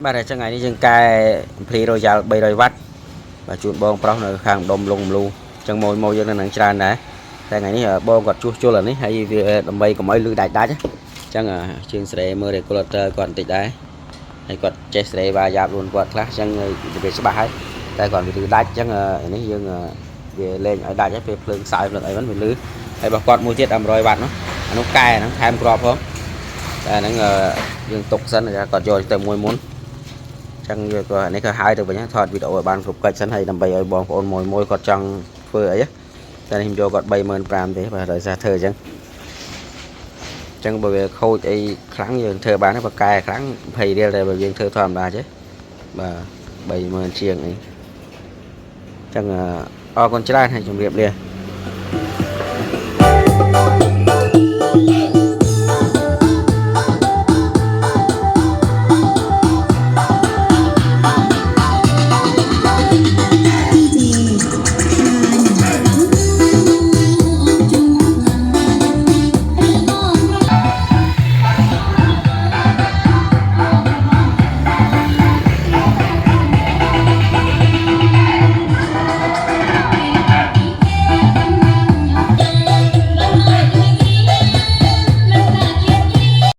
បាទតែចឹងថ្ងៃនេះយើងកែ Ampli Royal 300W បាទជូនបងប្រុសនៅខាងដុំលងមលូចឹងម៉ូយើងនៅនឹងច្រើនដែរតែថ្ងៃនេះបងគាត់ជួសជុលអានេះហើយវាដើម្បីកុំឲ្យលឺដាច់ចឹងជាងស្រែមើល regulator គាត់បន្តិចដែរហើយគាត់ចេះស្រែវាយ៉ាប់ខ្លួនគាត់ខ្លះចឹងវាច្បាស់ហើយតែគាត់វាលឺដាច់ចឹងនេះយើងវាលេងឲ្យដាច់ហើយពេលភ្លើងសើភ្លើងអីហ្នឹងវាលឺហើយរបស់គាត់មួយទៀត 500W នោះអានោះកែហ្នឹងថែមក្របផងតែហ្នឹងយើងទុកសិនគាត់យកទៅមួយមុនចឹងវាក៏នេះក៏ហើយទៅវិញថតវីដេអូឲ្យបានគ្រប់កិច្ចសិនហើយដើម្បីឲ្យបងប្អូនមួយគាត់ចង់ធ្វើអីតែខ្ញុំយកគាត់ 35,000 ទេបាទដោយសារធ្វើអញ្ចឹងបើវាខូចអីខ្លាំងយើងធ្វើបានបើកែខ្លាំង20រៀលតែបើយើងធ្វើធម្មតាចេះបាទ 30,000 ជាងអីចឹងអរគុណច្រើនហើយជម្រាបលា